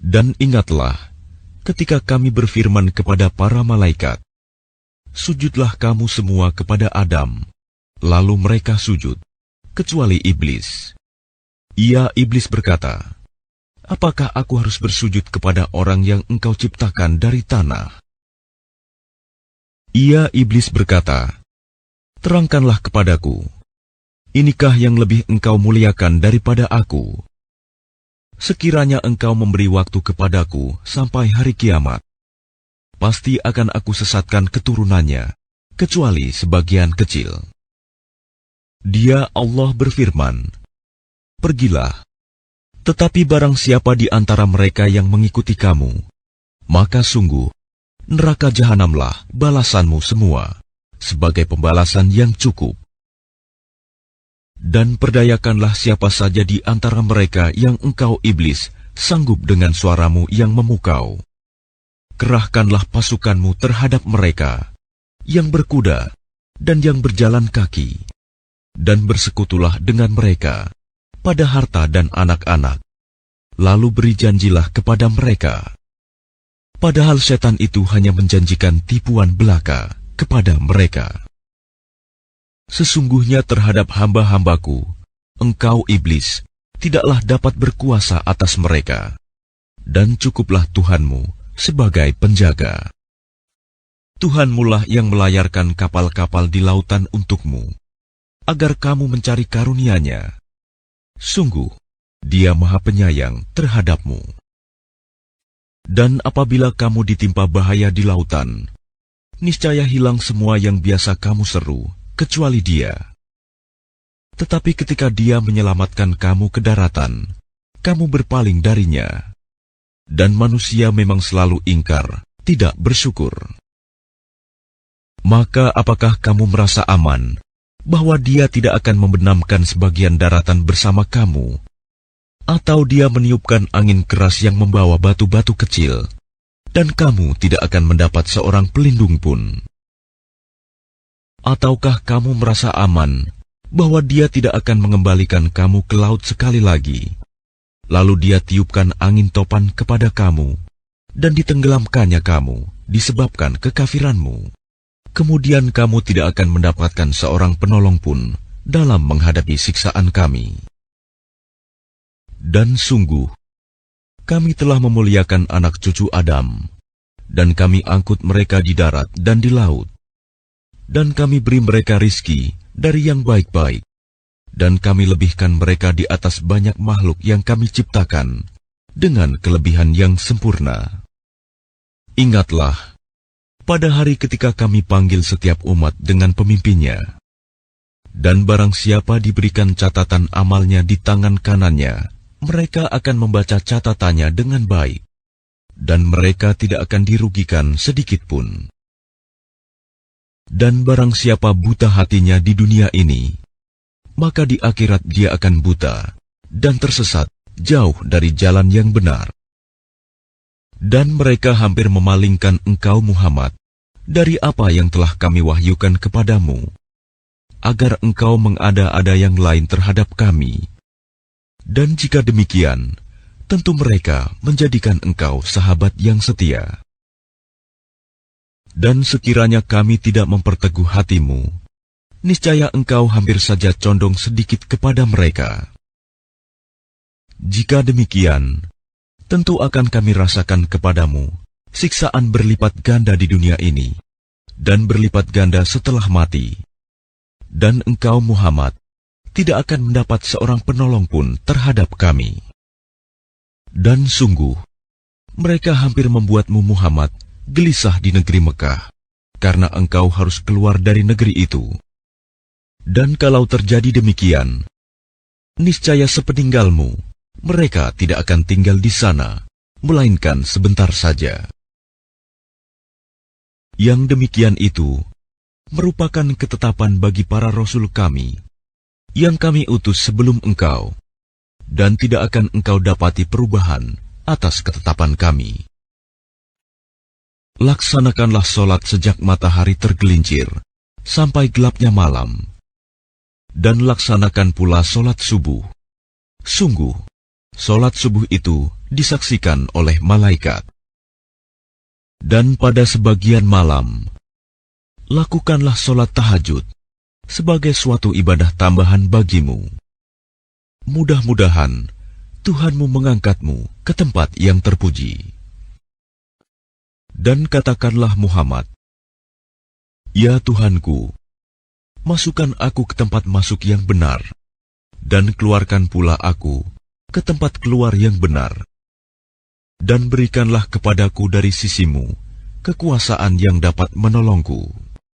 Dan ingatlah ketika kami berfirman kepada para malaikat, "Sujudlah kamu semua kepada Adam." Lalu mereka sujud, kecuali iblis. Iblis berkata, "Apakah aku harus bersujud kepada orang yang engkau ciptakan dari tanah?" Iblis berkata, "Terangkanlah kepadaku, inikah yang lebih engkau muliakan daripada aku? Sekiranya engkau memberi waktu kepadaku sampai hari kiamat, pasti akan aku sesatkan keturunannya, kecuali sebagian kecil." Dia Allah berfirman, "Pergilah, tetapi barang siapa di antara mereka yang mengikuti kamu, maka sungguh neraka jahanamlah balasanmu semua, sebagai pembalasan yang cukup. Dan perdayakanlah siapa saja di antara mereka yang engkau iblis sanggup dengan suaramu yang memukau. Kerahkanlah pasukanmu terhadap mereka, yang berkuda dan yang berjalan kaki, dan bersekutulah dengan mereka pada harta dan anak-anak. Lalu beri janjilah kepada mereka. Padahal setan itu hanya menjanjikan tipuan belaka kepada mereka. Sesungguhnya terhadap hamba-hambaku, engkau iblis tidaklah dapat berkuasa atas mereka, dan cukuplah Tuhanmu sebagai penjaga. Tuhanmulah yang melayarkan kapal-kapal di lautan untukmu, agar kamu mencari karunia-Nya. Sungguh, Dia Maha Penyayang terhadapmu. Dan apabila kamu ditimpa bahaya di lautan, niscaya hilang semua yang biasa kamu seru, kecuali Dia. Tetapi ketika Dia menyelamatkan kamu ke daratan, kamu berpaling darinya. Dan manusia memang selalu ingkar, tidak bersyukur. Maka apakah kamu merasa aman bahwa Dia tidak akan membenamkan sebagian daratan bersama kamu? Atau Dia meniupkan angin keras yang membawa batu-batu kecil, dan kamu tidak akan mendapat seorang pelindung pun? Ataukah kamu merasa aman bahwa Dia tidak akan mengembalikan kamu ke laut sekali lagi, lalu Dia tiupkan angin topan kepada kamu, dan ditenggelamkannya kamu disebabkan kekafiranmu? Kemudian kamu tidak akan mendapatkan seorang penolong pun dalam menghadapi siksaan Kami. Dan sungguh, Kami telah memuliakan anak cucu Adam, dan Kami angkut mereka di darat dan di laut, dan Kami beri mereka rizki dari yang baik-baik, dan Kami lebihkan mereka di atas banyak makhluk yang Kami ciptakan dengan kelebihan yang sempurna. Ingatlah, pada hari ketika Kami panggil setiap umat dengan pemimpinnya, dan barang siapa diberikan catatan amalnya di tangan kanannya, mereka akan membaca catatannya dengan baik, dan mereka tidak akan dirugikan sedikit pun. Dan barang siapa buta hatinya di dunia ini, maka di akhirat dia akan buta dan tersesat jauh dari jalan yang benar. Dan mereka hampir memalingkan engkau Muhammad dari apa yang telah Kami wahyukan kepadamu, agar engkau mengada-ada yang lain terhadap Kami. Dan jika demikian, tentu mereka menjadikan engkau sahabat yang setia. Dan sekiranya Kami tidak memperteguh hatimu, niscaya engkau hampir saja condong sedikit kepada mereka. Jika demikian, tentu akan Kami rasakan kepadamu siksaan berlipat ganda di dunia ini, dan berlipat ganda setelah mati. Dan engkau Muhammad tidak akan mendapat seorang penolong pun terhadap Kami. Dan sungguh, mereka hampir membuatmu Muhammad gelisah di negeri Mekah, karena engkau harus keluar dari negeri itu. Dan kalau terjadi demikian, niscaya sepeninggalmu, mereka tidak akan tinggal di sana, melainkan sebentar saja. Yang demikian itu merupakan ketetapan bagi para Rasul Kami, yang Kami utus sebelum engkau, dan tidak akan engkau dapati perubahan atas ketetapan Kami. Laksanakanlah solat sejak matahari tergelincir sampai gelapnya malam, dan laksanakan pula solat subuh. Sungguh, solat subuh itu disaksikan oleh malaikat. Dan pada sebagian malam, lakukanlah sholat tahajud sebagai suatu ibadah tambahan bagimu. Mudah-mudahan Tuhanmu mengangkatmu ke tempat yang terpuji. Dan katakanlah Muhammad, "Ya Tuhanku, masukkan aku ke tempat masuk yang benar, dan keluarkan pula aku ke tempat keluar yang benar. Dan berikanlah kepadaku dari sisimu kekuasaan yang dapat menolongku."